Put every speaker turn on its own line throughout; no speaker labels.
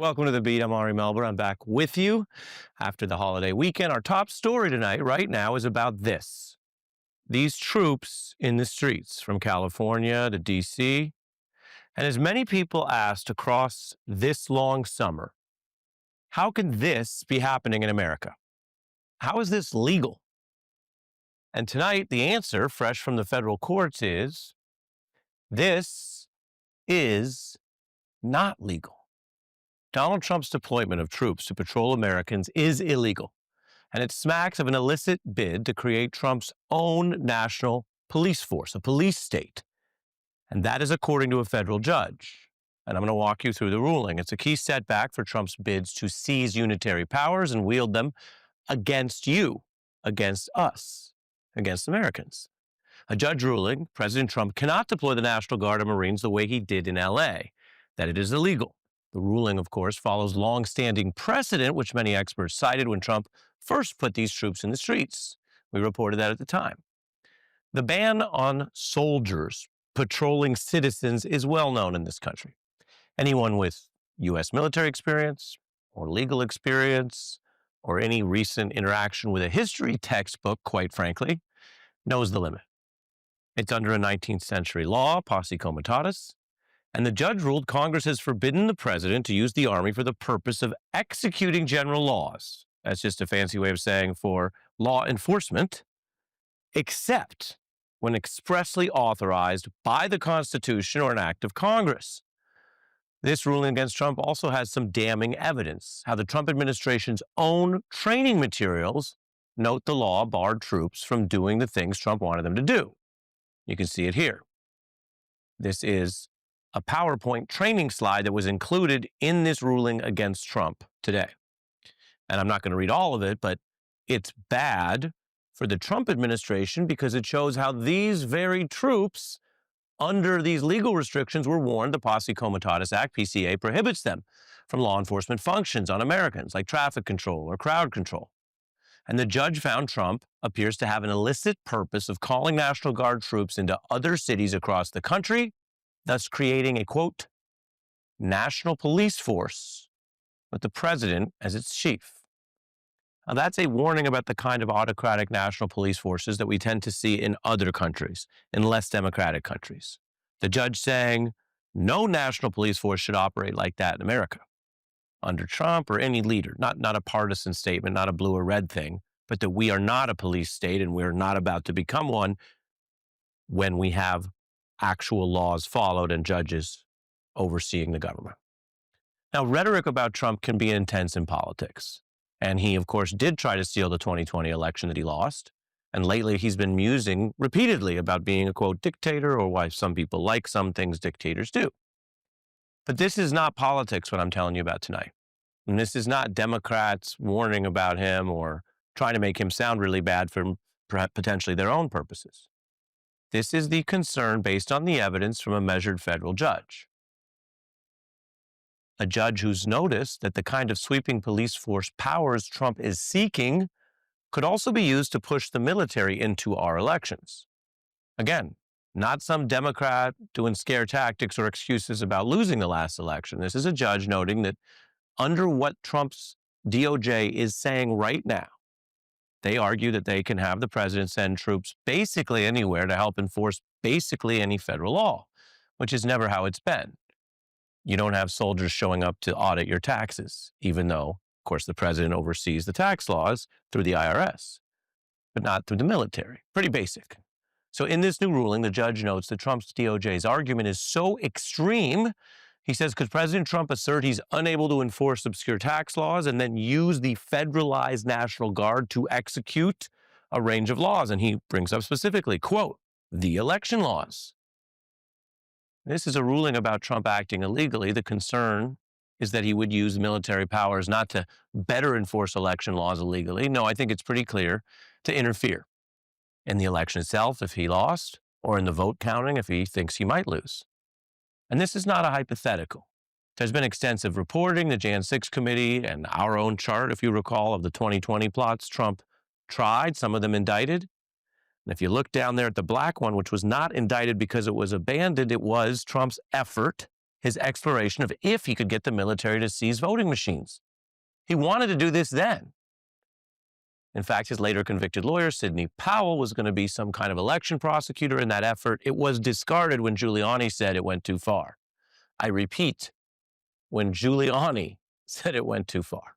Welcome to The Beat. I'm Ari Melber. I'm back with you after the holiday weekend. Our top story tonight, right now, is about this. These troops in the streets from California to D.C. And as many people asked across this long summer, how can this be happening in America? How is this legal? And tonight, the answer, fresh from the federal courts, is this is not legal. Donald Trump's deployment of troops to patrol Americans is illegal, and it smacks of an illicit bid to create Trump's own national police force, a police state. And that is according to a federal judge. And I'm going to walk you through the ruling. It's a key setback for Trump's bids to seize unitary powers and wield them against you, against us, against Americans. A judge ruling President Trump cannot deploy the National Guard and Marines the way he did in LA, that it is illegal. The ruling, of course, follows long-standing precedent, which many experts cited when Trump first put these troops in the streets. We reported that at the time. The ban on soldiers patrolling citizens is well known in this country. Anyone with U.S. military experience or legal experience or any recent interaction with a history textbook, quite frankly, knows the limit. It's under a 19th century law, posse comitatus, and the judge ruled Congress has forbidden the president to use the army for the purpose of executing general laws. That's just a fancy way of saying for law enforcement, except when expressly authorized by the Constitution or an act of Congress. This ruling against Trump also has some damning evidence, how the Trump administration's own training materials note the law barred troops from doing the things Trump wanted them to do. You can see it here. This is a PowerPoint training slide that was included in this ruling against Trump today. And I'm not going to read all of it, but it's bad for the Trump administration because it shows how these very troops, under these legal restrictions, were warned the Posse Comitatus Act, PCA, prohibits them from law enforcement functions on Americans like traffic control or crowd control. And the judge found Trump appears to have an illicit purpose of calling National Guard troops into other cities across the country, thus creating a, quote, national police force with the president as its chief. Now, that's a warning about the kind of autocratic national police forces that we tend to see in other countries, in less democratic countries. The judge saying no national police force should operate like that in America under Trump or any leader, not a partisan statement, not a blue or red thing, but that we are not a police state and we're not about to become one when we have actual laws followed and judges overseeing the government. Now, rhetoric about Trump can be intense in politics. And he, of course, did try to steal the 2020 election that he lost. And lately, he's been musing repeatedly about being a, quote, dictator, or why some people like some things dictators do. But this is not politics, what I'm telling you about tonight. And this is not Democrats warning about him or trying to make him sound really bad for potentially their own purposes. This is the concern based on the evidence from a measured federal judge. A judge who's noticed that the kind of sweeping police force powers Trump is seeking could also be used to push the military into our elections. Again, not some Democrat doing scare tactics or excuses about losing the last election. This is a judge noting that under what Trump's DOJ is saying right now, they argue that they can have the president send troops basically anywhere to help enforce basically any federal law, which is never how it's been. You don't have soldiers showing up to audit your taxes, even though, of course, the president oversees the tax laws through the IRS, but not through the military. Pretty basic. So in this new ruling, the judge notes that Trump's DOJ's argument is so extreme. He says, could President Trump assert he's unable to enforce obscure tax laws and then use the federalized National Guard to execute a range of laws? And he brings up specifically, quote, the election laws. This is a ruling about Trump acting illegally. The concern is that he would use military powers not to better enforce election laws illegally. No, I think it's pretty clear to interfere in the election itself if he lost, or in the vote counting if he thinks he might lose. And this is not a hypothetical. There's been extensive reporting, the Jan 6 committee, and our own chart, if you recall, of the 2020 plots Trump tried, some of them indicted. And if you look down there at the black one, which was not indicted because it was abandoned, it was Trump's effort, his exploration of if he could get the military to seize voting machines. He wanted to do this then. In fact, his later convicted lawyer, Sidney Powell, was going to be some kind of election prosecutor in that effort. It was discarded when Giuliani said it went too far. I repeat, when Giuliani said it went too far.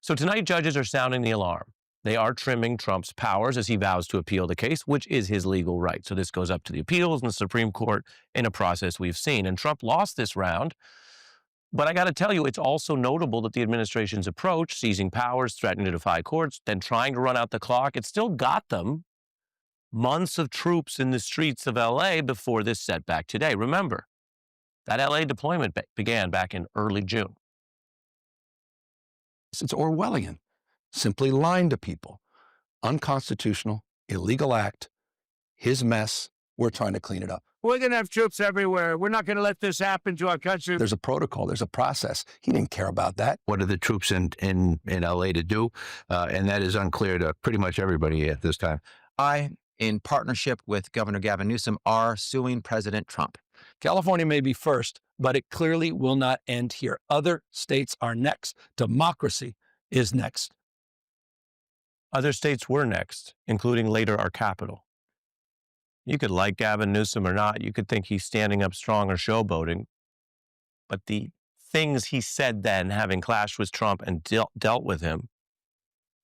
So tonight, judges are sounding the alarm. They are trimming Trump's powers as he vows to appeal the case, which is his legal right. So this goes up to the appeals and the Supreme Court in a process we've seen. And Trump lost this round. But I got to tell you, it's also notable that the administration's approach, seizing powers, threatening to defy courts, then trying to run out the clock, it still got them months of troops in the streets of LA before this setback today. Remember, that LA deployment began back in early June.
It's Orwellian, simply lying to people. Unconstitutional, illegal act, his mess. We're trying to clean it up.
We're going to have troops everywhere. We're not going to let this happen to our country.
There's a protocol. There's a process. He didn't care about that.
What are the troops in LA to do? And that is unclear to pretty much everybody at this time.
I, in partnership with Governor Gavin Newsom, are suing President Trump.
California may be first, but it clearly will not end here. Other states are next. Democracy is next.
Other states were next, including later our capital. You could like Gavin Newsom or not. You could think he's standing up strong or showboating. But the things he said then, having clashed with Trump and dealt with him,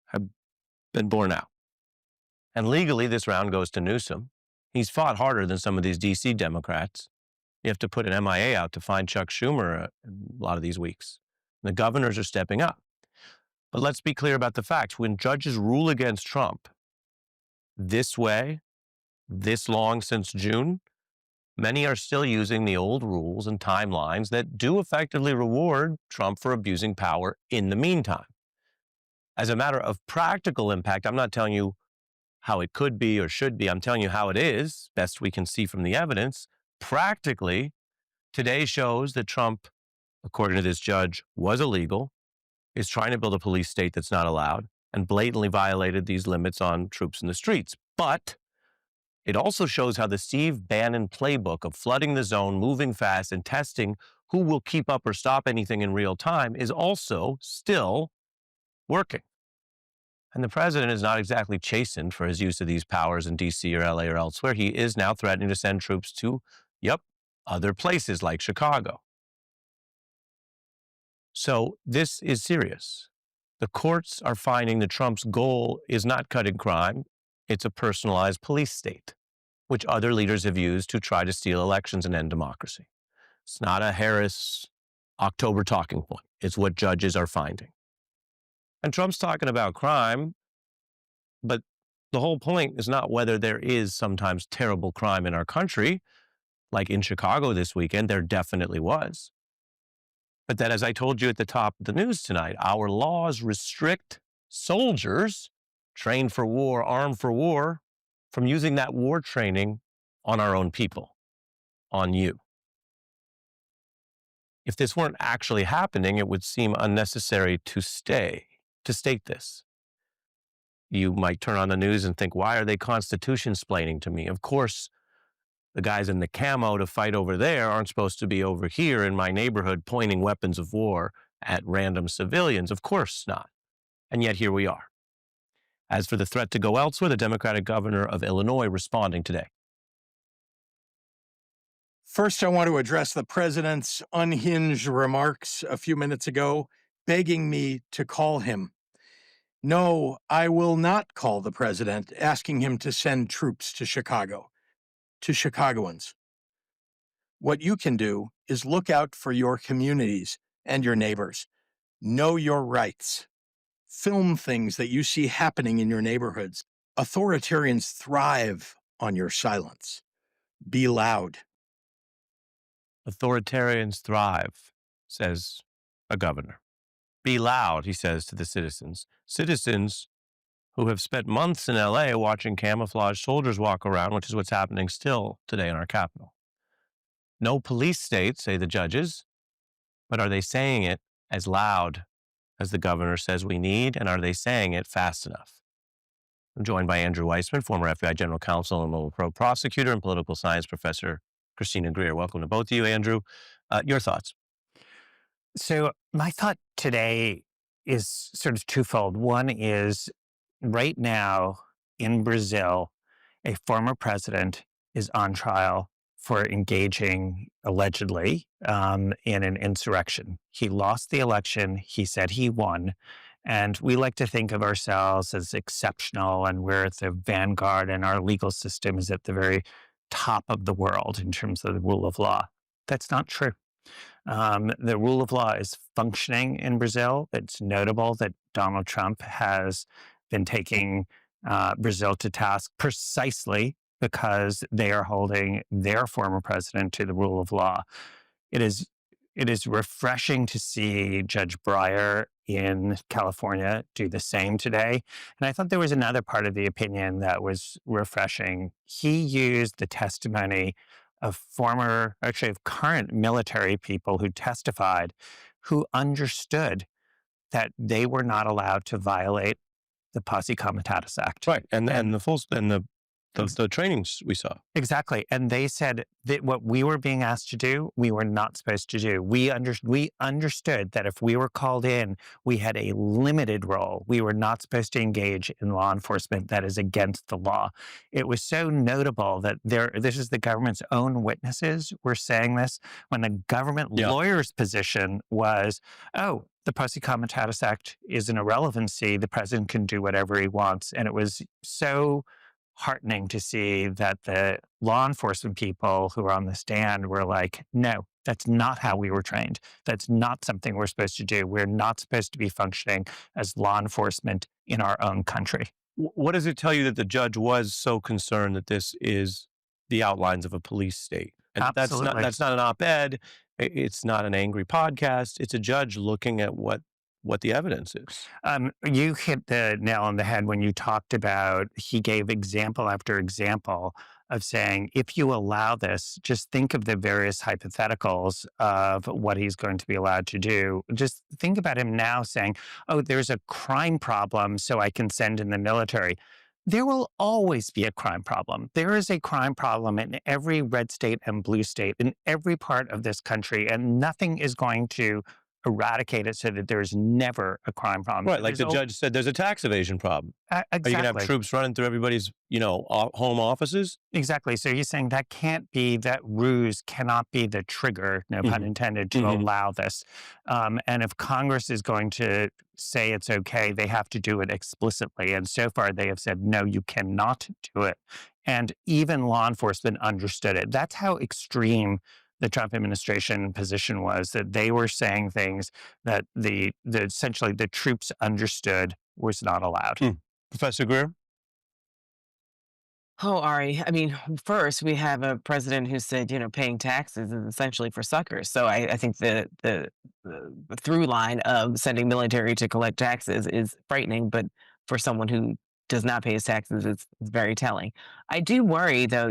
have been borne out. And legally, this round goes to Newsom. He's fought harder than some of these D.C. Democrats. You have to put an MIA out to find Chuck Schumer a lot of these weeks. The governors are stepping up. But let's be clear about the facts. When judges rule against Trump this way, this long since June, many are still using the old rules and timelines that do effectively reward Trump for abusing power in the meantime. As a matter of practical impact, I'm not telling you how it could be or should be. I'm telling you how it is, best we can see from the evidence. Practically, today shows that Trump, according to this judge, was illegal, is trying to build a police state that's not allowed, and blatantly violated these limits on troops in the streets. But it also shows how the Steve Bannon playbook of flooding the zone, moving fast, and testing who will keep up or stop anything in real time is also still working. And the president is not exactly chastened for his use of these powers in D.C. or L.A. or elsewhere. He is now threatening to send troops to, other places like Chicago. So this is serious. The courts are finding that Trump's goal is not cutting crime. It's a personalized police state, which other leaders have used to try to steal elections and end democracy. It's not a Harris October talking point. It's what judges are finding. And Trump's talking about crime, but the whole point is not whether there is sometimes terrible crime in our country, like in Chicago this weekend, there definitely was. But that, as I told you at the top of the news tonight, our laws restrict soldiers trained for war, armed for war, from using that war training on our own people, on you. If this weren't actually happening, it would seem unnecessary to state this. You might turn on the news and think, why are they Constitution-splaining to me? Of course, the guys in the camo to fight over there aren't supposed to be over here in my neighborhood pointing weapons of war at random civilians. Of course not. And yet here we are. As for the threat to go elsewhere, the Democratic governor of Illinois responding today.
First, I want to address the president's unhinged remarks a few minutes ago, begging me to call him. No, I will not call the president, asking him to send troops to Chicago, to Chicagoans. What you can do is look out for your communities and your neighbors. Know your rights. Film things that you see happening in your neighborhoods. Authoritarians thrive on your silence. Be loud.
Authoritarians thrive, says a governor. Be loud, he says to the citizens. Citizens who have spent months in LA watching camouflaged soldiers walk around, which is what's happening still today in our capital. No police state, say the judges, but are they saying it as loud as the governor says we need, and are they saying it fast enough? I'm joined by Andrew Weissmann, former FBI General Counsel and Pro Prosecutor, and political science professor Christina Greer. Welcome to both of you, Andrew. Your thoughts?
So, my thought today is sort of twofold. One is right now in Brazil, a former president is on trial for engaging allegedly in an insurrection. He lost the election. He said he won. And we like to think of ourselves as exceptional and we're at the vanguard, and our legal system is at the very top of the world in terms of the rule of law. That's not true. The rule of law is functioning in Brazil. It's notable that Donald Trump has been taking Brazil to task precisely because they are holding their former president to the rule of law. It is it is refreshing to see Judge Breyer in California do the same today. And I thought there was another part of the opinion that was refreshing. He used the testimony of actually of current military people who testified, who understood that they were not allowed to violate the Posse Comitatus Act.
Right, and the trainings we saw.
Exactly. And they said that what we were being asked to do, we were not supposed to do. We understood that if we were called in, we had a limited role. We were not supposed to engage in law enforcement that is against the law. It was so notable that this is the government's own witnesses were saying this, when the government lawyer's position was, oh, the Posse Comitatus Act is an irrelevancy. The president can do whatever he wants. And it was so heartening to see that the law enforcement people who were on the stand were like, no, that's not how we were trained. That's not something we're supposed to do. We're not supposed to be functioning as law enforcement in our own country.
What does it tell you that the judge was so concerned that this is the outlines of a police state? And
Absolutely.
that's not an op-ed. It's not an angry podcast. It's a judge looking at what the evidence is.
You hit the nail on the head when you talked about, he gave example after example of saying, if you allow this, just think of the various hypotheticals of what he's going to be allowed to do. Just think about him now saying, oh, there's a crime problem, so I can send in the military. There will always be a crime problem. There is a crime problem in every red state and blue state, in every part of this country, and nothing is going to eradicate it so that there's never a crime problem.
Right, like the judge said, there's a tax evasion problem.
Exactly.
Are you going to have troops running through everybody's, home offices?
Exactly. So he's saying that ruse cannot be the trigger, no pun intended, to allow this. And if Congress is going to say it's okay, they have to do it explicitly. And so far they have said, no, you cannot do it. And even law enforcement understood it. That's how extreme the Trump administration position was, that they were saying things that essentially the troops understood was not allowed.
Professor Greer?
Oh, Ari, I mean, first we have a president who said, paying taxes is essentially for suckers. So I think the through line of sending military to collect taxes is frightening, but for someone who does not pay his taxes, it's very telling. I do worry, though,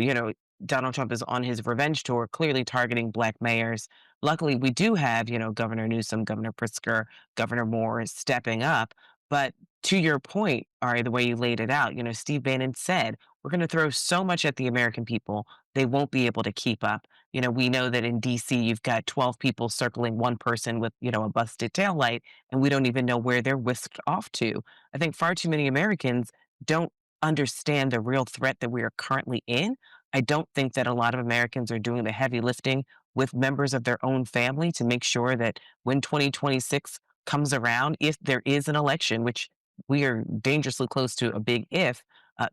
Donald Trump is on his revenge tour, clearly targeting Black mayors. Luckily, we do have, Governor Newsom, Governor Pritzker, Governor Moore stepping up. But to your point, Ari, the way you laid it out, Steve Bannon said, we're going to throw so much at the American people, they won't be able to keep up. We know that in D.C., you've got 12 people circling one person with, a busted taillight, and we don't even know where they're whisked off to. I think far too many Americans don't understand the real threat that we are currently in. I don't think that a lot of Americans are doing the heavy lifting with members of their own family to make sure that when 2026 comes around, if there is an election, which we are dangerously close to a big if,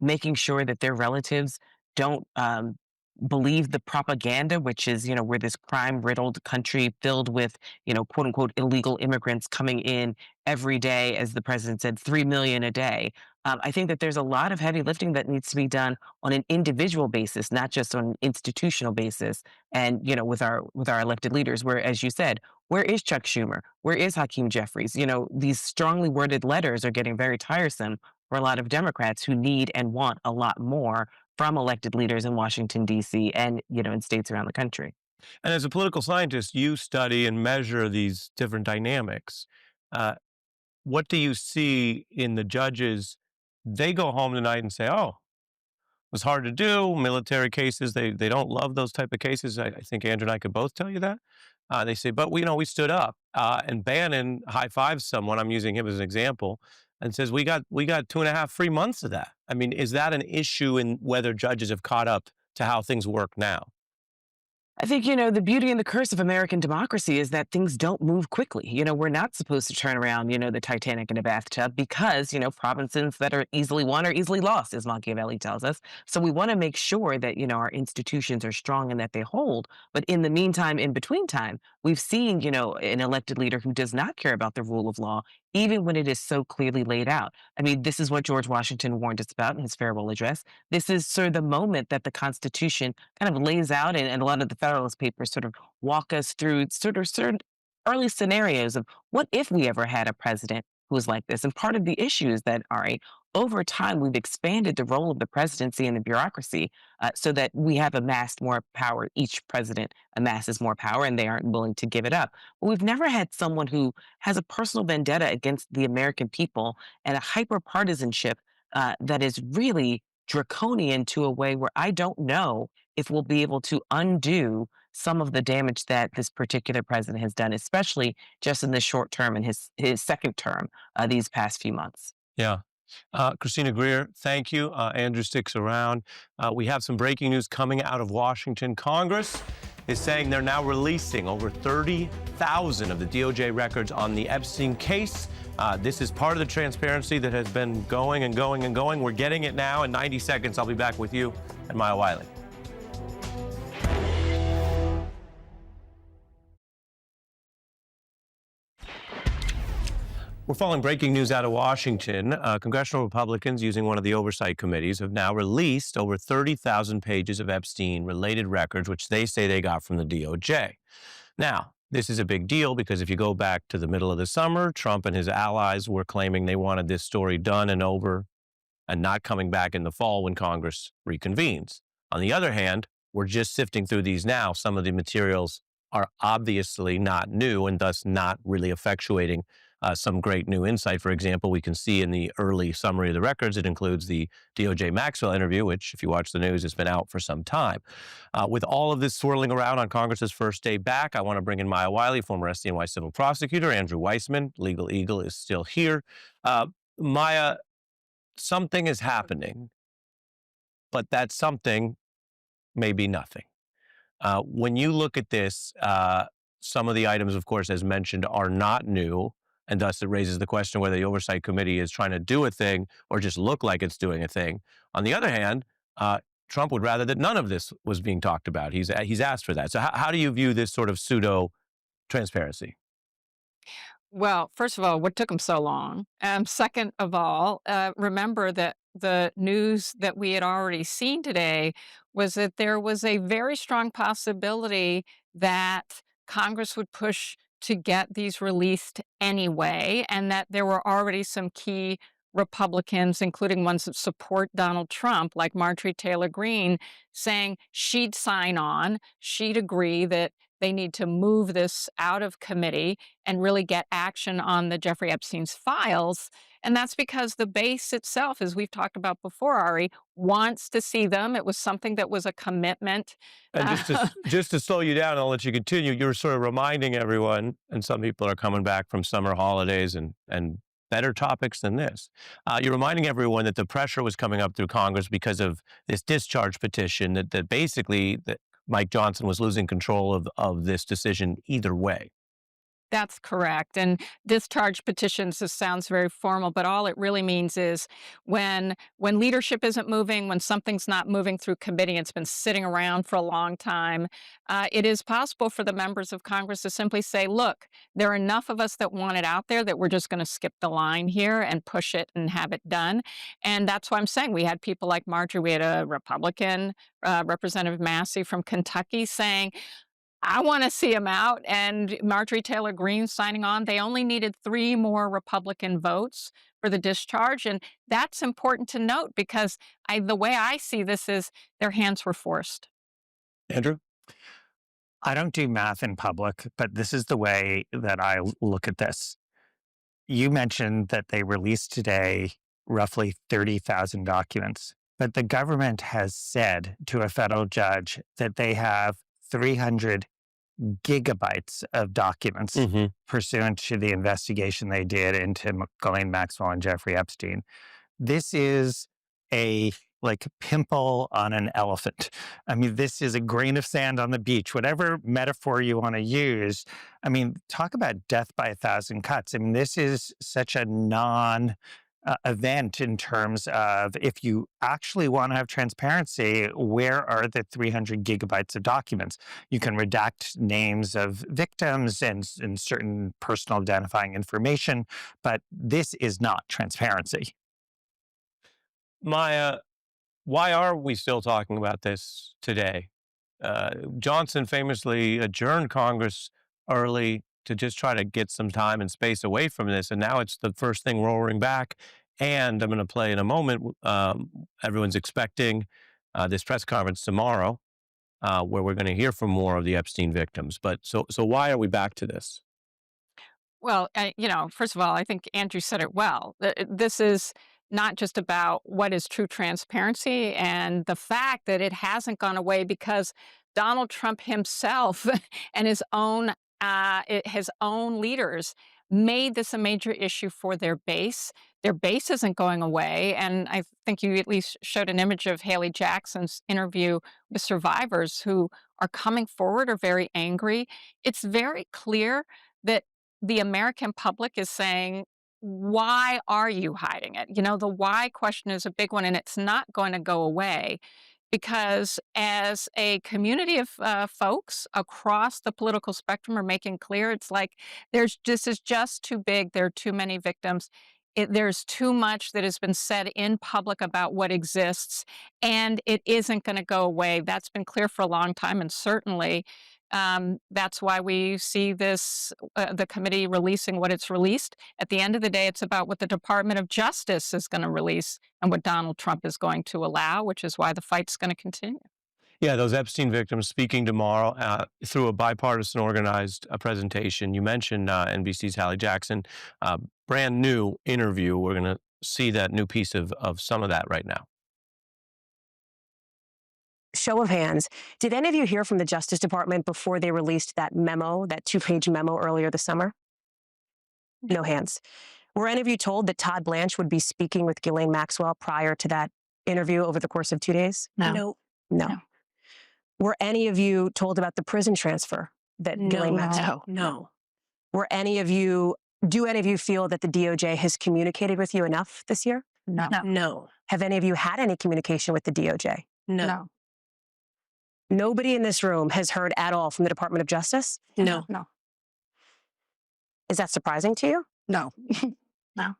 making sure that their relatives don't believe the propaganda, which is, we're this crime-riddled country filled with, quote unquote, illegal immigrants coming in every day, as the president said, 3 million a day. I think that there's a lot of heavy lifting that needs to be done on an individual basis, not just on an institutional basis. And, with our elected leaders, where, as you said, where is Chuck Schumer? Where is Hakeem Jeffries? These strongly worded letters are getting very tiresome for a lot of Democrats who need and want a lot more from elected leaders in Washington, D.C. and, in states around the country.
And as a political scientist, you study and measure these different dynamics. What do you see in the judges? They go home tonight and say, oh, it was hard to do. Military cases, they don't love those type of cases. I think Andrew and I could both tell you that. They say, but we stood up. And Bannon high fives someone. I'm using him as an example, and says we got 2.5 free months of that. I mean, is that an issue in whether judges have caught up to how things work now?
I think, the beauty and the curse of American democracy is that things don't move quickly. We're not supposed to turn around, the Titanic in a bathtub because, provinces that are easily won are easily lost, as Machiavelli tells us. So we want to make sure that, our institutions are strong and that they hold. But in the meantime, in between time, we've seen, an elected leader who does not care about the rule of law, even when it is so clearly laid out. I mean, this is what George Washington warned us about in his farewell address. This is sort of the moment that the Constitution kind of lays out, and a lot of the Federalist Papers sort of walk us through sort of certain early scenarios of what if we ever had a president who was like this. And part of the issue is that, Ari, over time, we've expanded the role of the presidency and the bureaucracy so that we have amassed more power. Each president amasses more power and they aren't willing to give it up. But we've never had someone who has a personal vendetta against the American people and a hyper partisanship that is really draconian to a way where I don't know if we'll be able to undo some of the damage that this particular president has done, especially just in the short term in his second term these past few months.
Yeah. Christina Greer, thank you. Andrew sticks around. We have some breaking news coming out of Washington. Congress is saying they're now releasing over 30,000 of the DOJ records on the Epstein case. This is part of the transparency that has been going and going and going. We're getting it now. In 90 seconds, I'll be back with you and Maya Wiley. We're following breaking news out of Washington. Congressional Republicans, using one of the oversight committees, have now released over 30,000 pages of Epstein-related records, which they say they got from the DOJ. Now, this is a big deal because if you go back to the middle of the summer, Trump and his allies were claiming they wanted this story done and over and not coming back in the fall when Congress reconvenes. On the other hand, we're just sifting through these now. Some of the materials are obviously not new and thus not really effectuating some great new insight. For example, we can see in the early summary of the records, it includes the DOJ Maxwell interview, which, if you watch the news, has been out for some time. With all of this swirling around on Congress's first day back, I want to bring in Maya Wiley, former SDNY civil prosecutor. Andrew Weissman, Legal Eagle, is still here. Maya, something is happening, but that something may be nothing. When you look at this, some of the items, of course, as mentioned, are not new. And thus it raises the question whether the Oversight Committee is trying to do a thing or just look like it's doing a thing. On the other hand, Trump would rather that none of this was being talked about. He's asked for that. So how do you view this sort of pseudo transparency?
Well, first of all, what took them so long? Second of all, remember that the news that we had already seen today was that there was a very strong possibility that Congress would push to get these released anyway, and that there were already some key Republicans, including ones that support Donald Trump, like Marjorie Taylor Greene, saying she'd sign on, she'd agree that they need to move this out of committee and really get action on the Jeffrey Epstein's files. And that's because the base itself, as we've talked about before, Ari, wants to see them. It was something that was a commitment.
And just to slow you down, I'll let you continue. You're sort of reminding everyone, and some people are coming back from summer holidays and better topics than this. You're reminding everyone that the pressure was coming up through Congress because of this discharge petition that basically that Mike Johnson was losing control of this decision either way.
That's correct. And discharge petitions, this sounds very formal, but all it really means is when leadership isn't moving, when something's not moving through committee, it's been sitting around for a long time, it is possible for the members of Congress to simply say, look, there are enough of us that want it out there that we're just going to skip the line here and push it and have it done. And that's why I'm saying we had people like Marjorie, we had a Republican, Representative Massey from Kentucky saying, I want to see him out, and Marjorie Taylor Greene signing on. They only needed 3 more Republican votes for the discharge, and that's important to note because the way I see this is their hands were forced.
Andrew?
I don't do math in public, but this is the way that I look at this. You mentioned that they released today roughly 30,000 documents, but the government has said to a federal judge that they have 300 gigabytes of documents
Mhm.
pursuant to the investigation they did into Ghislaine Maxwell and Jeffrey Epstein. This is a pimple on an elephant. I mean, this is a grain of sand on the beach, whatever metaphor you want to use. I mean, talk about death by 1,000 cuts. I mean, this is such a non event in terms of if you actually want to have transparency, where are the 300 gigabytes of documents? You can redact names of victims and certain personal identifying information, but this is not transparency.
Maya, why are we still talking about this today? Johnson famously adjourned Congress early to just try to get some time and space away from this, and now it's the first thing roaring back. And I'm going to play in a moment. Everyone's expecting this press conference tomorrow, where we're going to hear from more of the Epstein victims. But so why are we back to this?
Well, first of all, I think Andrew said it well. This is not just about what is true transparency and the fact that it hasn't gone away because Donald Trump himself and his own leaders made this a major issue for their base. Their base isn't going away. And I think you at least showed an image of Haley Jackson's interview with survivors who are coming forward, are very angry. It's very clear that the American public is saying, why are you hiding it? The why question is a big one, and it's not going to go away because as a community of folks across the political spectrum are making clear, it's like this is just too big. There are too many victims. There's too much that has been said in public about what exists, and it isn't going to go away. That's been clear for a long time, and certainly that's why we see the committee releasing what it's released. At the end of the day, it's about what the Department of Justice is going to release and what Donald Trump is going to allow, which is why the fight's going to continue.
Yeah, those Epstein victims speaking tomorrow through a bipartisan organized presentation. You mentioned NBC's Hallie Jackson, brand new interview. We're going to see that new piece of some of that right now.
Show of hands, did any of you hear from the Justice Department before they released that memo, that 2-page memo earlier this summer? No hands. Were any of you told that Todd Blanche would be speaking with Ghislaine Maxwell prior to that interview over the course of 2 days?
No.
No. Were any of you told about the prison transfer that Ghislaine Maxwell? No. Do any of you feel that the DOJ has communicated with you enough this year?
No.
Have any of you had any communication with the DOJ?
No.
Nobody in this room has heard at all from the Department of Justice?
No.
Is that surprising to you?
No.
No.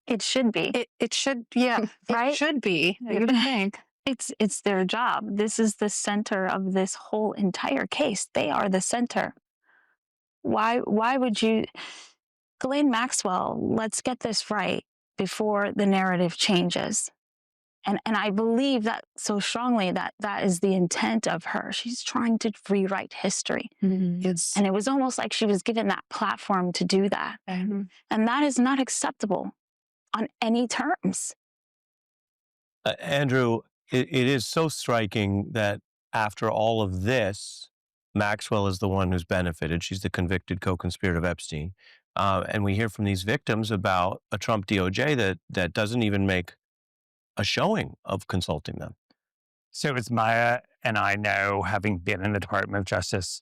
It should be.
It should, yeah,
Right?
it should be. You would think.
It's their job. This is the center of this whole entire case. They are the center. Why would you, Ghislaine Maxwell, let's get this right before the narrative changes. And I believe that so strongly that is the intent of her. She's trying to rewrite history.
It's
And it was almost like she was given that platform to do that. And that is not acceptable on any terms.
Andrew, it is so striking that after all of this, Maxwell is the one who's benefited. She's the convicted co-conspirator of Epstein. And we hear from these victims about a Trump DOJ that doesn't even make a showing of consulting them.
So as Maya and I know, having been in the Department of Justice,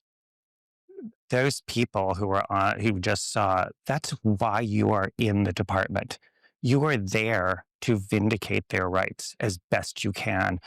those people who just saw, that's why you are in the department. You are there to vindicate their rights as best you can.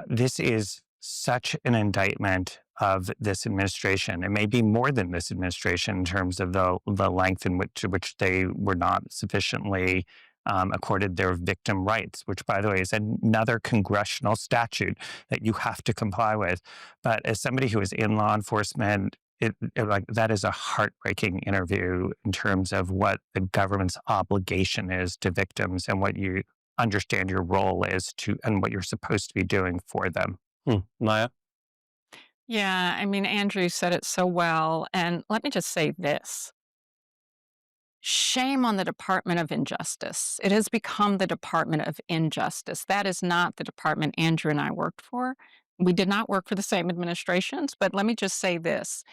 This is such an indictment of this administration. It may be more than this administration in terms of the length in which they were not sufficiently accorded their victim rights, which, by the way, is another congressional statute that you have to comply with. But as somebody who is in law enforcement, that is a heartbreaking interview in terms of what the government's obligation is to victims and what you understand your role is and what you're supposed to be doing for them.
Maya?
Yeah, I mean, Andrew said it so well. And let me just say this. Shame on the Department of Injustice. It has become the Department of Injustice. That is not the department Andrew and I worked for. We did not work for the same administrations, but let me just say this.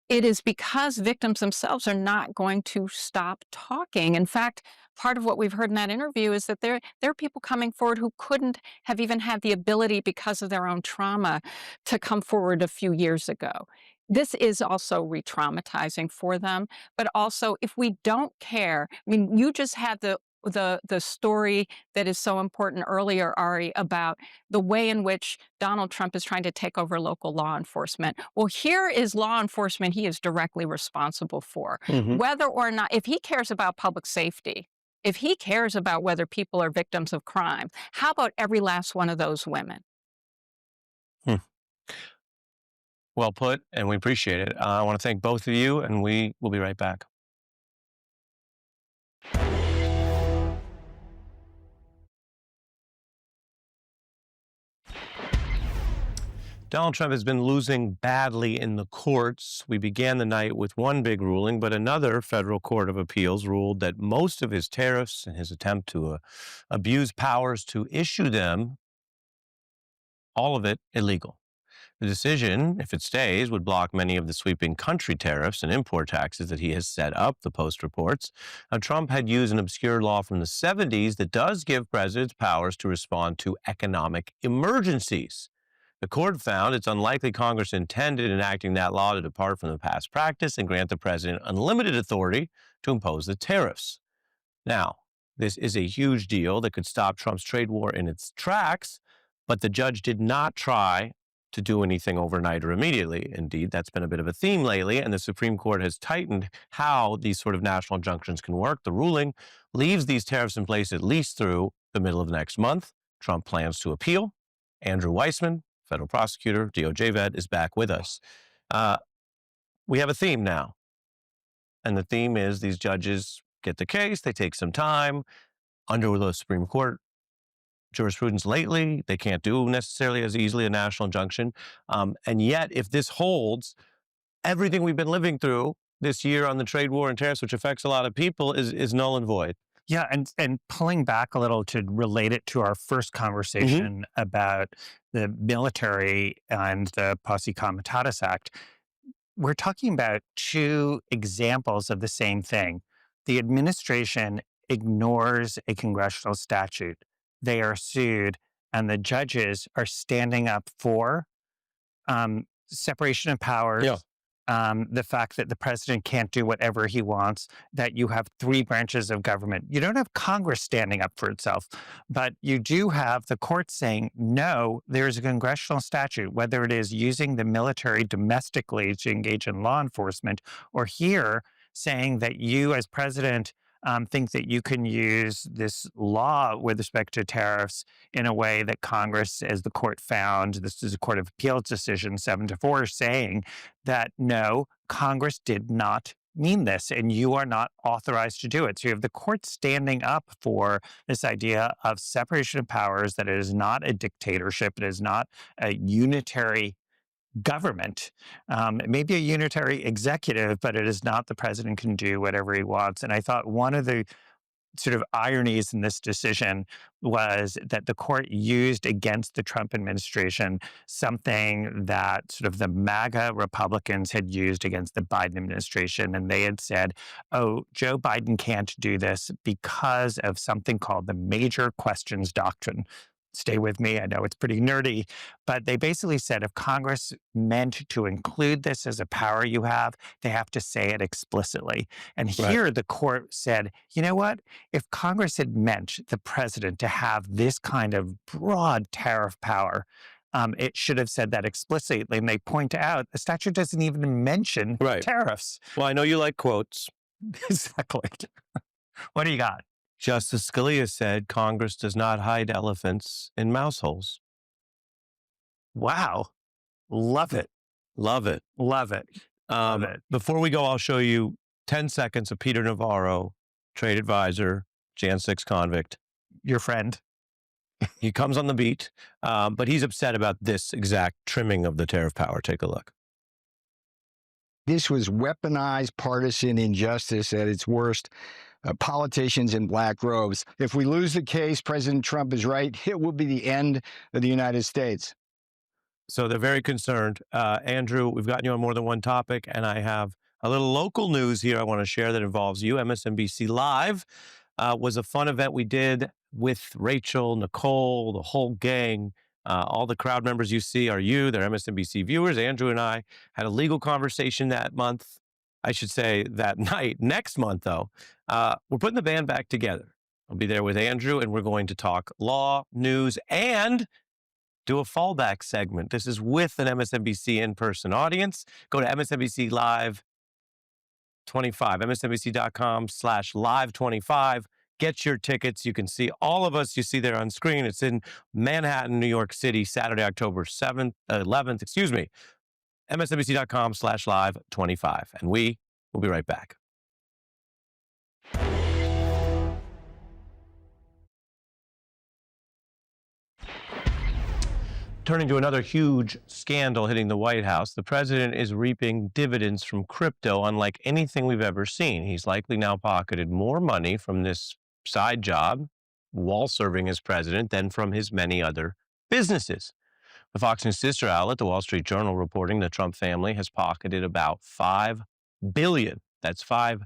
It is because victims themselves are not going to stop talking. In fact, part of what we've heard in that interview is that there are people coming forward who couldn't have even had the ability because of their own trauma to come forward a few years ago. This is also re-traumatizing for them, but also if we don't care, I mean, you just had the story that is so important earlier, Ari, about the way in which Donald Trump is trying to take over local law enforcement. Well, here is law enforcement he is directly responsible for. Whether or not, if he cares about public safety, if he cares about whether people are victims of crime, how about every last one of those women?
Well put, and we appreciate it. I want to thank both of you, and we will be right back. Donald Trump has been losing badly in the courts. We began the night with one big ruling, but another federal court of appeals ruled that most of his tariffs and his attempt to abuse powers to issue them, all of it illegal. The decision, if it stays, would block many of the sweeping country tariffs and import taxes that he has set up, the Post reports. Now, Trump had used an obscure law from the 70s that does give presidents powers to respond to economic emergencies. The court found it's unlikely Congress intended enacting that law to depart from the past practice and grant the president unlimited authority to impose the tariffs. Now, this is a huge deal that could stop Trump's trade war in its tracks, but the judge did not try to do anything overnight or immediately. Indeed, that's been a bit of a theme lately, and the Supreme Court has tightened how these sort of national injunctions can work. The ruling leaves these tariffs in place at least through the middle of next month. Trump plans to appeal. Andrew Weissmann, federal prosecutor, DOJ vet, is back with us. We have a theme now, and the theme is these judges get the case, they take some time. Under the Supreme Court jurisprudence lately, they can't do necessarily as easily a national injunction. And yet, if this holds, everything we've been living through this year on the trade war and tariffs, which affects a lot of people, is null and void.
Yeah, and pulling back a little to relate it to our first conversation about the military and the Posse Comitatus Act, we're talking about two examples of the same thing. The administration ignores a congressional statute. They are sued, and the judges are standing up for separation of powers, the fact that the president can't do whatever he wants, that you have three branches of government. You don't have Congress standing up for itself, but you do have the court saying, no, there's a congressional statute, whether it is using the military domestically to engage in law enforcement, or here saying that you as president think that you can use this law with respect to tariffs in a way that Congress, as the court found, this is a Court of Appeals decision 7-4, saying that no, Congress did not mean this and you are not authorized to do it. So you have the court standing up for this idea of separation of powers, that it is not a dictatorship, it is not a unitary government. It may be a unitary executive, but it is not the president can do whatever he wants. And I thought one of the sort of ironies in this decision was that the court used against the Trump administration something that sort of the MAGA Republicans had used against the Biden administration. And they had said, oh, Joe Biden can't do this because of something called the Major Questions Doctrine. Stay with me, I know it's pretty nerdy, but they basically said if Congress meant to include this as a power you have, they have to say it explicitly. And here the court said, you know what? If Congress had meant the president to have this kind of broad tariff power, it should have said that explicitly. And they point out the statute doesn't even mention tariffs.
Well, I know you like quotes.
Exactly. What do you got?
Justice Scalia said Congress does not hide elephants in mouse holes.
Wow. Love it.
Love it.
Love it. Love it.
Before we go, I'll show you 10 seconds of Peter Navarro, trade advisor, Jan 6 convict.
Your friend.
He comes on the beat, but he's upset about this exact trimming of the tariff power. Take a look.
This was weaponized partisan injustice at its worst. Politicians in black robes. If we lose the case, President Trump is right. It will be the end of the United States.
So they're very concerned. Andrew, we've gotten you on more than one topic, and I have a little local news here I want to share that involves you. MSNBC Live was a fun event we did with Rachel, Nicole, the whole gang. All the crowd members you see are you. They're MSNBC viewers. Andrew and I had a legal conversation that month. I should say that night. Next month, though, we're putting the band back together. I'll be there with Andrew, and we're going to talk law, news, and do a fallback segment. This is with an MSNBC in-person audience. Go to MSNBC Live 25, msnbc.com/live25. Get your tickets. You can see all of us you see there on screen. It's in Manhattan, New York City, Saturday, October 11th, msnbc.com/live25. And we will be right back. Turning to another huge scandal hitting the White House, the president is reaping dividends from crypto unlike anything we've ever seen. He's likely now pocketed more money from this side job while serving as president than from his many other businesses. The Fox News sister outlet, the Wall Street Journal, reporting the Trump family has pocketed about $5 billion. That's $5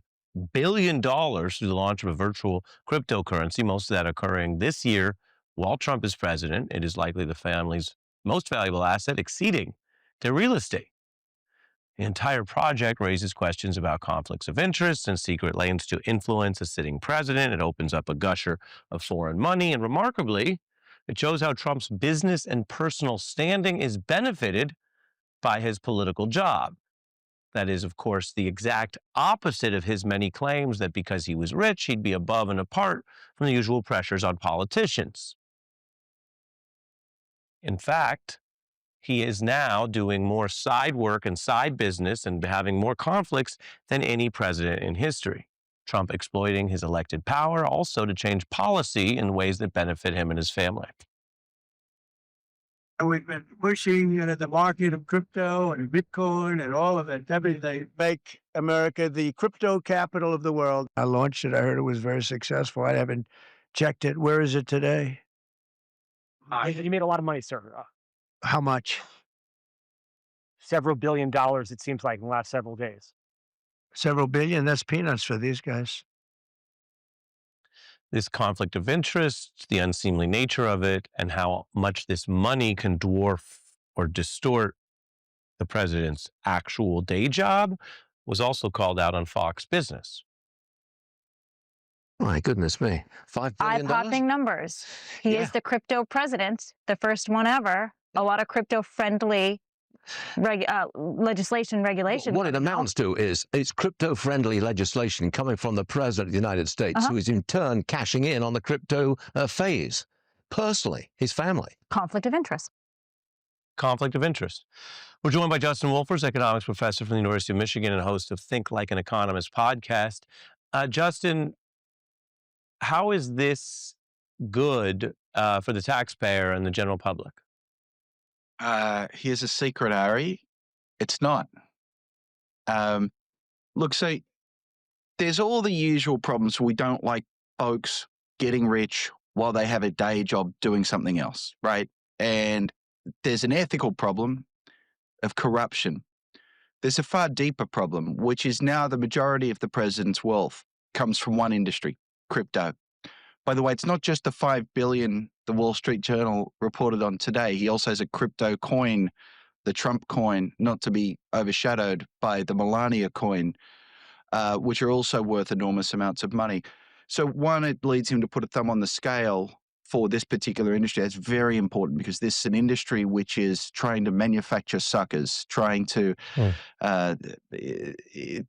billion through the launch of a virtual cryptocurrency, most of that occurring this year while Trump is president. It is likely the family's most valuable asset, exceeding their real estate. The entire project raises questions about conflicts of interest and secret lanes to influence a sitting president. It opens up a gusher of foreign money, and remarkably, it shows how Trump's business and personal standing is benefited by his political job. That is, of course, the exact opposite of his many claims that because he was rich, he'd be above and apart from the usual pressures on politicians. In fact, he is now doing more side work and side business and having more conflicts than any president in history. Trump exploiting his elected power also to change policy in ways that benefit him and his family.
We've been pushing the market of crypto and Bitcoin and all of it, everything. Make America the crypto capital of the world. I launched it. I heard it was very successful. I haven't checked it. Where is it today?
You made a lot of money, sir.
How much?
Several $billion, it seems like, in the last several days.
Several billion? That's peanuts for these guys.
This conflict of interest, the unseemly nature of it, and how much this money can dwarf or distort the president's actual day job was also called out on Fox Business.
My goodness me. $5 billion?
Eye-popping numbers. He is the crypto president, the first one ever. A lot of crypto-friendly legislation, regulation.
What it amounts to is it's crypto-friendly legislation coming from the president of the United States, who is in turn cashing in on the crypto phase. Personally, his family.
Conflict of interest.
Conflict of interest. We're joined by Justin Wolfers, economics professor from the University of Michigan and host of Think Like an Economist podcast. Justin, how is this good for the taxpayer and the general public?
Here's a secret, Ari. It's not. Look, so there's all the usual problems. We don't like folks getting rich while they have a day job doing something else, right? And there's an ethical problem of corruption. There's a far deeper problem, which is now the majority of the president's wealth comes from one industry, crypto. By the way, it's not just the $5 billion the Wall Street Journal reported on today. He also has a crypto coin, the Trump coin, not to be overshadowed by the Melania coin, which are also worth enormous amounts of money. So one, it leads him to put a thumb on the scale for this particular industry. That's very important because this is an industry which is trying to manufacture suckers, trying to,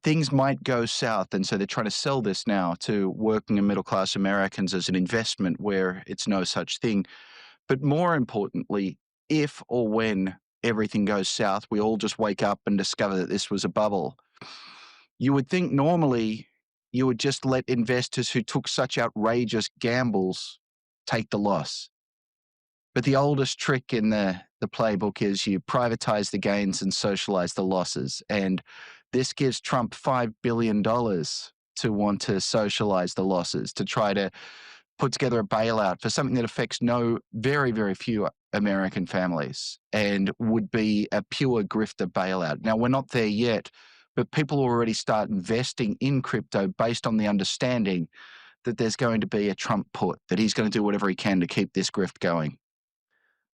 things might go south. And so they're trying to sell this now to working and middle-class Americans as an investment where it's no such thing. But more importantly, if or when everything goes south, we all just wake up and discover that this was a bubble. You would think normally you would just let investors who took such outrageous gambles take the loss. But the oldest trick in the playbook is you privatize the gains and socialize the losses. And this gives Trump $5 billion to want to socialize the losses, to try to put together a bailout for something that affects very, very few American families and would be a pure grifter bailout. Now, we're not there yet, but people already start investing in crypto based on the understanding that there's going to be a Trump put, that he's going to do whatever he can to keep this grift going.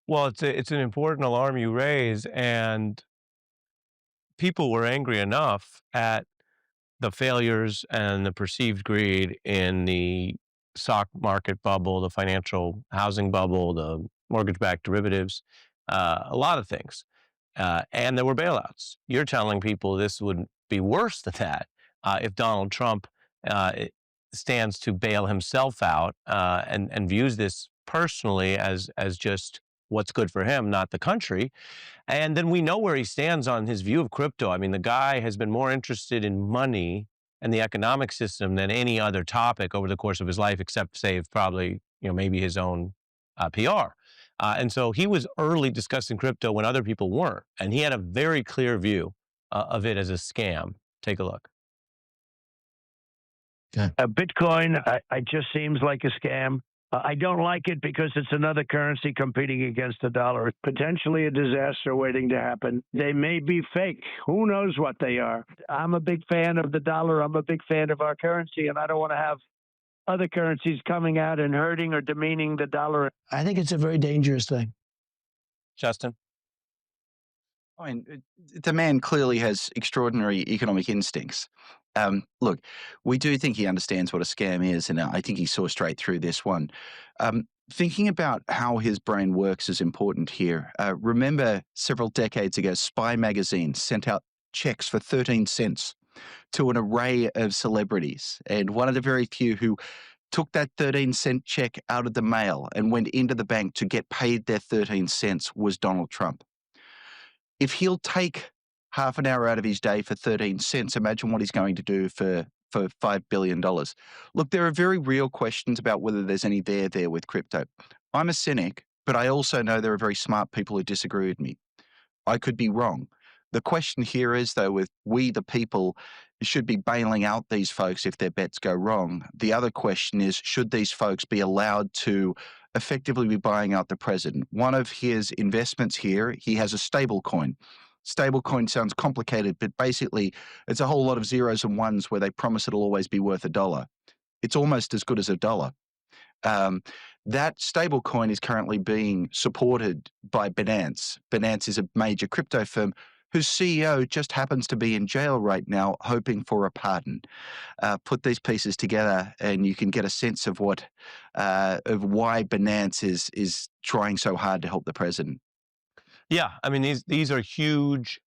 Well, it's an important alarm you raise, and people were angry enough at the failures and the perceived greed in the stock market bubble, the financial housing bubble, the mortgage-backed derivatives, a lot of things. And there were bailouts. You're telling people this would be worse than that if Donald Trump stands to bail himself out and views this personally as just what's good for him, not the country. And then we know where he stands on his view of crypto. I mean, the guy has been more interested in money and the economic system than any other topic over the course of his life, except save probably, maybe his own PR. And so he was early discussing crypto when other people weren't. And he had a very clear view of it as a scam. Take a look.
Bitcoin, I just seems like a scam. I don't like it because it's another currency competing against the dollar. It's potentially a disaster waiting to happen. They may be fake. Who knows what they are? I'm a big fan of the dollar. I'm a big fan of our currency, and I don't want to have other currencies coming out and hurting or demeaning the dollar.
I think it's a very dangerous thing.
Justin?
I mean, the man clearly has extraordinary economic instincts. Look, we do think he understands what a scam is, and I think he saw straight through this one. Thinking about how his brain works is important here. Remember, several decades ago, Spy magazine sent out checks for 13 cents to an array of celebrities, and one of the very few who took that 13-cent check out of the mail and went into the bank to get paid their 13 cents was Donald Trump. If he'll take half an hour out of his day for 13 cents, imagine what he's going to do for $5 billion. Look, there are very real questions about whether there's any there with crypto. I'm a cynic, but I also know there are very smart people who disagree with me. I could be wrong. The question here is, though, if we, the people, should be bailing out these folks if their bets go wrong. The other question is, should these folks be allowed to effectively be buying out the president? One of his investments here, he has a stable coin. Stablecoin sounds complicated, but basically it's a whole lot of zeros and ones where they promise it'll always be worth $1. It's almost as good as $1. That stablecoin is currently being supported by Binance. Binance is a major crypto firm whose CEO just happens to be in jail right now, hoping for a pardon. Put these pieces together, and you can get a sense of what, of why Binance is trying so hard to help the president.
Yeah, I mean, these are huge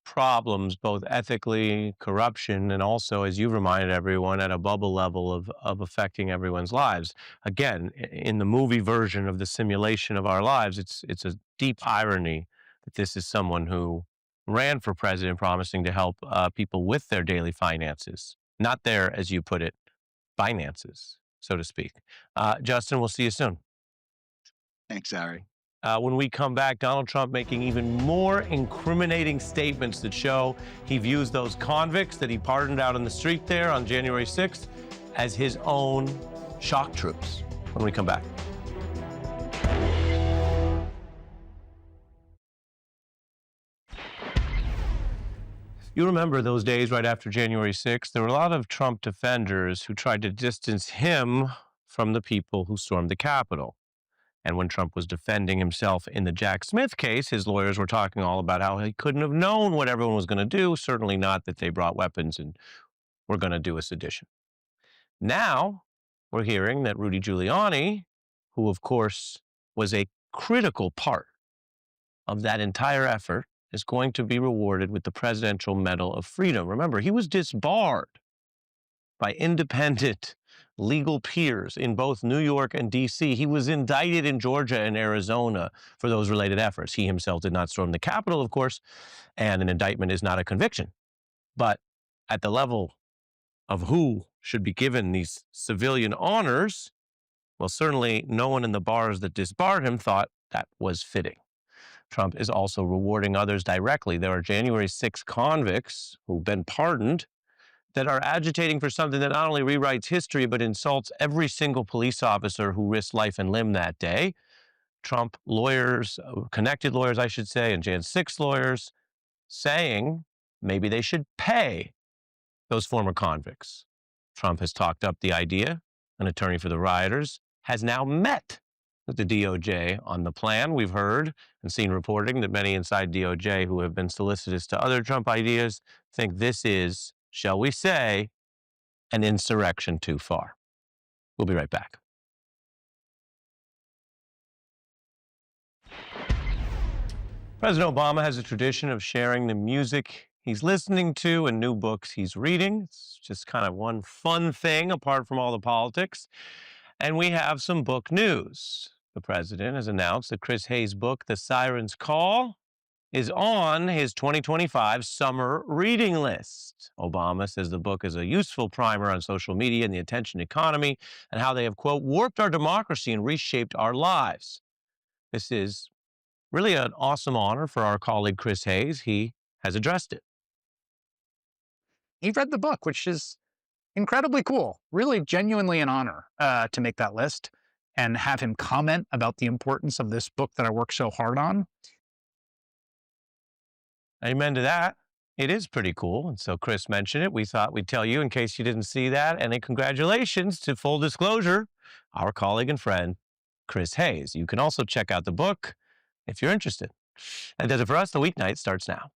problems, both ethically, corruption, and also, as you've reminded everyone, at a bubble level of affecting everyone's lives. Again, in the movie version of the simulation of our lives, it's a deep irony that this is someone who ran for president promising to help people with their daily finances, not their, as you put it, finances, so to speak. Justin, we'll see you soon.
Thanks, Ari.
When we come back, Donald Trump making even more incriminating statements that show he views those convicts that he pardoned out on the street there on January 6th as his own shock troops. When we come back. You remember those days right after January 6th? There were a lot of Trump defenders who tried to distance him from the people who stormed the Capitol. And when Trump was defending himself in the Jack Smith case, his lawyers were talking all about how he couldn't have known what everyone was going to do, certainly not that they brought weapons and were going to do a sedition. Now, we're hearing that Rudy Giuliani, who of course was a critical part of that entire effort, is going to be rewarded with the Presidential Medal of Freedom. Remember, he was disbarred by independent legal peers in both New York and D.C. He was indicted in Georgia and Arizona for those related efforts. He himself did not storm the Capitol, of course, and an indictment is not a conviction. But at the level of who should be given these civilian honors, well, certainly no one in the bars that disbarred him thought that was fitting. Trump is also rewarding others directly. There are January 6 convicts who've been pardoned that are agitating for something that not only rewrites history, but insults every single police officer who risked life and limb that day. Trump lawyers, connected lawyers, I should say, and Jan 6 lawyers saying maybe they should pay those former convicts. Trump has talked up the idea. An attorney for the rioters has now met with the DOJ on the plan. We've heard and seen reporting that many inside DOJ who have been solicitous to other Trump ideas think this is, shall we say, an insurrection too far. We'll be right back. President Obama has a tradition of sharing the music he's listening to and new books he's reading. It's just kind of one fun thing apart from all the politics. And we have some book news. The president has announced that Chris Hayes' book, The Siren's Call, is on his 2025 summer reading list. Obama says the book is a useful primer on social media and the attention economy and how they have, quote, warped our democracy and reshaped our lives. This is really an awesome honor for our colleague Chris Hayes. He has addressed it.
He read the book, which is incredibly cool. Really genuinely an honor to make that list and have him comment about the importance of this book that I worked so hard on.
Amen to that. It is pretty cool. And so Chris mentioned it. We thought we'd tell you in case you didn't see that. And a congratulations to full disclosure, our colleague and friend, Chris Hayes. You can also check out the book if you're interested. And that's it for us. The weeknight starts now.